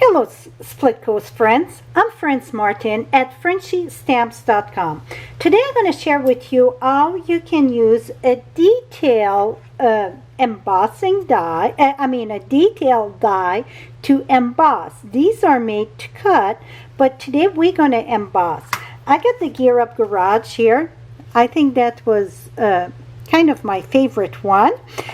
Hello Split Coast friends, I'm Friends Martin at FrenchieStamps.com. Today I'm going to share with you how you can use a detail embossing die, a detail die to emboss. These are made to cut, but today we're going to emboss. I got the Gear Up Garage here. I think that was kind of my favorite one.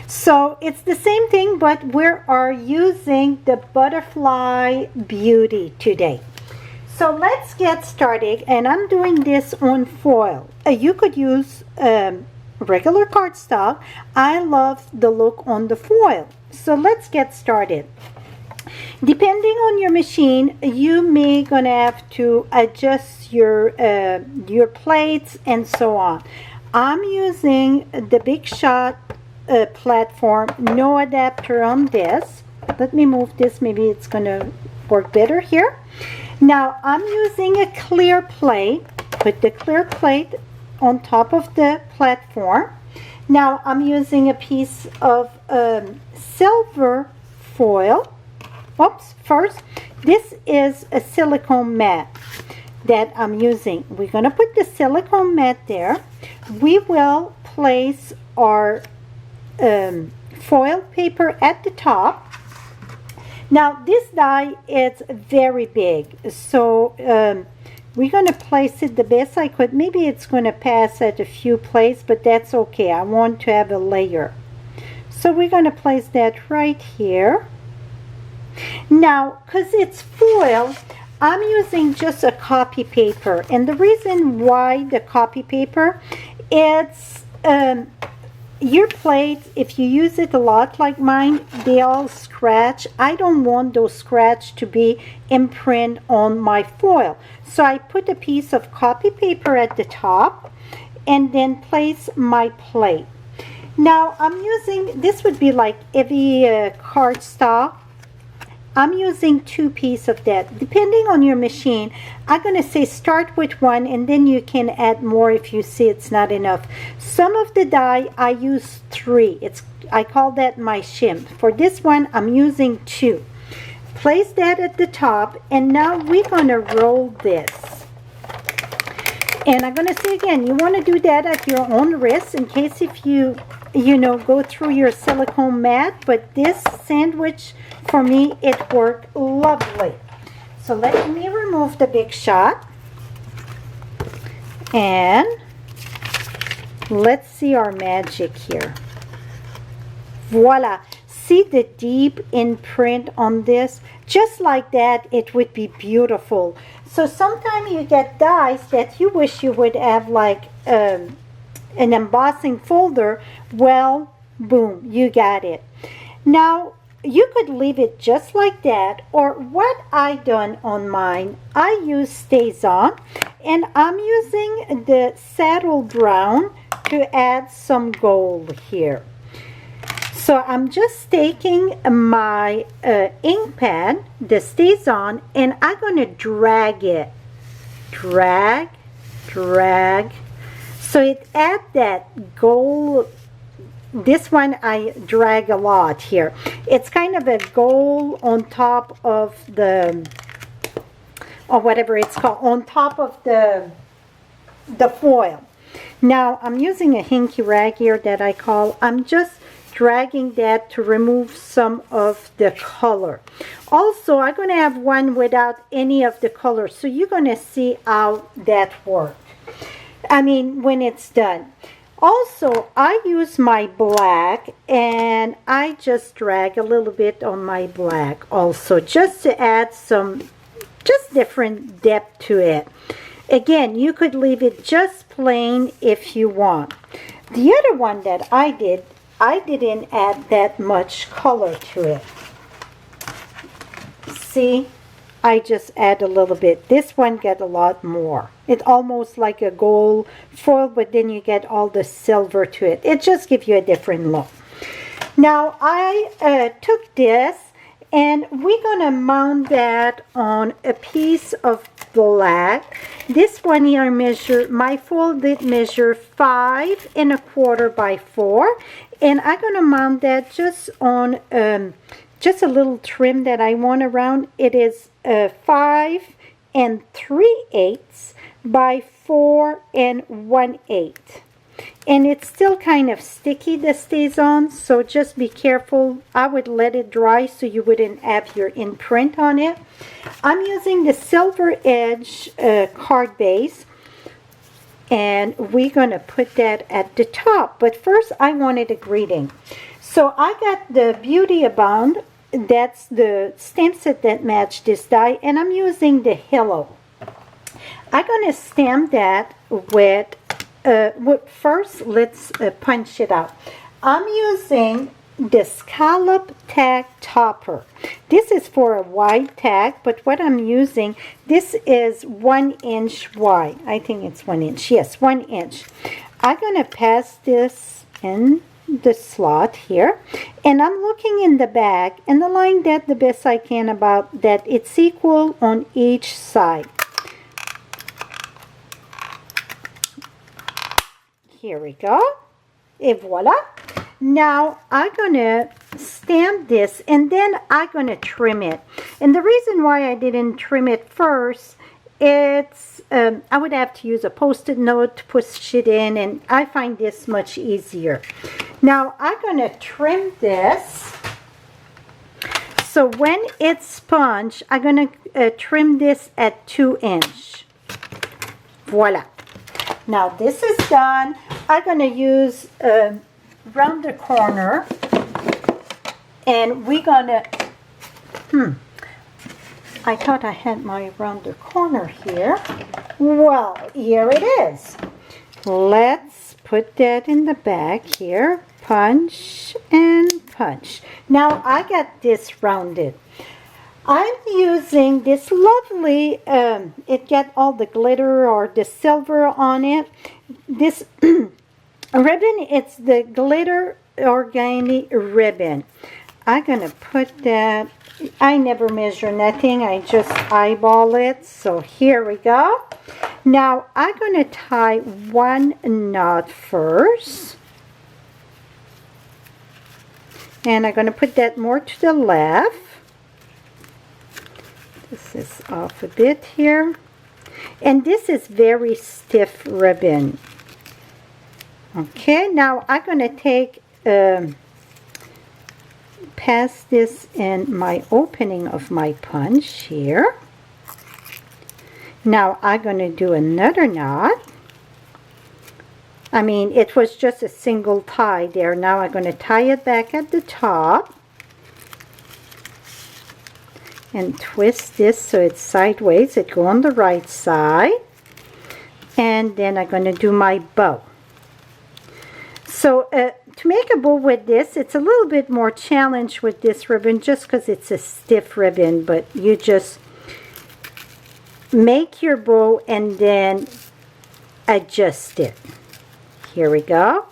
So it's the same thing, but we are using the Butterfly Beauty today. So let's get started, and I'm doing this on foil. You could use regular cardstock. I love the look on the foil. So let's get started. Depending on your machine, you may gonna have to adjust your plates and so on. I'm using the Big Shot platform, no adapter on this. Let me move this, maybe it's gonna work better here. Now I'm using a clear plate. Put the clear plate on top of the platform. Now I'm using a piece of silver foil. Oops, first, this is a silicone mat that I'm using. We're gonna put the silicone mat there. We will place our foil paper at the top. Now this die is very big, so we're going to place it the best I could. Maybe it's going to pass at a few places, but that's okay. I want to have a layer. So we're going to place that right here. Now, because it's foil, I'm using just a copy paper, and the reason why the copy paper, it's your plates, if you use it a lot like mine, they all scratch. I don't want those scratch to be imprint on my foil. So I put a piece of copy paper at the top and then place my plate. Now I'm using, this would be like heavy cardstock. I'm using 2 pieces of that. Depending on your machine, I'm going to say start with 1 and then you can add more if you see it's not enough. Some of the die I use 3. I call that my shim. For this one, I'm using 2. Place that at the top, and now we're going to roll this. And I'm going to say again, you want to do that at your own risk in case if you go through your silicone mat, but this sandwich, for me, it worked lovely. So let me remove the Big Shot. And let's see our magic here. Voila. See the deep imprint on this? Just like that, it would be beautiful. So sometimes you get dies that you wish you would have like an embossing folder. Well, boom, you got it. Now, you could leave it just like that, or what I done on mine, I use Stays On, and I'm using the saddle brown to add some gold here. So I'm just taking my ink pad, the Stays On, and I'm going to drag it. Drag. So it adds that gold. This one I drag a lot here. It's kind of a gold on top of the, or whatever it's called, on top of the foil. Now I'm using a hinky rag here that I call, I'm just dragging that to remove some of the color. Also, I'm going to have one without any of the color, so you're going to see how that works. I mean, when it's done. Also, I use my black, and I just drag a little bit on my black also, just to add some, just different depth to it. Again, you could leave it just plain if you want. The other one that I didn't add that much color to it. See? I just add a little bit. This one get a lot more. It's almost like a gold foil, but then you get all the silver to it. It just gives you a different look. Now I took this, and we're gonna mount that on a piece of black. This one here my foil did measure 5 1/4 by 4, and I'm gonna mount that just on just a little trim that I want around. It is 5 3/8 by 4 1/8. And it's still kind of sticky, the StazOn, so just be careful. I would let it dry so you wouldn't have your imprint on it. I'm using the Silver Edge card base, and we're going to put that at the top. But first, I wanted a greeting. So I got the Beauty Abound. That's the stamp set that matched this die, and I'm using the Hello. I'm going to stamp that with first, let's punch it out. I'm using the Scallop Tag Topper. This is for a wide tag, but what I'm using, this is 1 inch wide. I think it's 1 inch. Yes, 1 inch. I'm going to pass this in the slot here, and I'm looking in the back and align that the best I can about that it's equal on each side. Here we go. Et voila. Now I'm going to stamp this, and then I'm going to trim it. And the reason why I didn't trim it first, it's I would have to use a post-it note to push it in, and I find this much easier. Now I'm going to trim this. So when it's sponge, I'm going to trim this at 2 inch. Voila. Now this is done. I'm going to use round the corner, and we're going to, I thought I had my round the corner here. Well, here it is. Let's put that in the back here. Punch and punch. Now I got this rounded. I'm using this lovely, it got all the glitter or the silver on it. This ribbon, it's the glitter organic ribbon. I'm going to put that, I never measure nothing, I just eyeball it. So here we go. Now I'm going to tie 1 knot first. And I'm going to put that more to the left. This is off a bit here. And this is very stiff ribbon. Okay, now I'm going to take, pass this in my opening of my punch here. Now I'm going to do another knot. I mean, it was just a single tie there. Now I'm going to tie it back at the top. And twist this so it's sideways. It go on the right side. And then I'm going to do my bow. So to make a bow with this, it's a little bit more challenge with this ribbon just because it's a stiff ribbon. But you just make your bow and then adjust it. Here we go.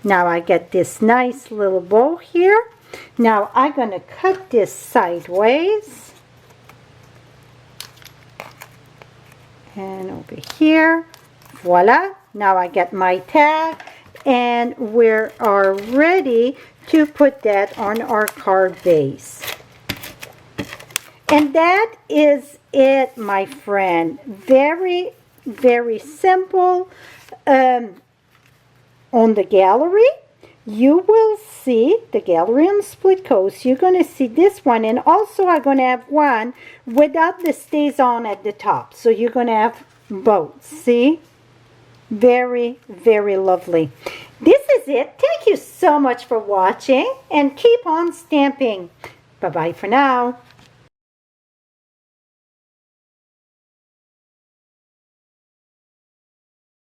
Now I get this nice little bow here. Now I'm going to cut this sideways. And over here, voila, now I get my tag, and we are ready to put that on our card base. And that is it, my friend. Very, very simple. On the gallery, you will see the gallery on Split Coast. You're going to see this one, and also I'm going to have one without the StazOn at the top. So you're going to have both. See? Very, very lovely. This is it. Thank you so much for watching, and keep on stamping. Bye-bye for now.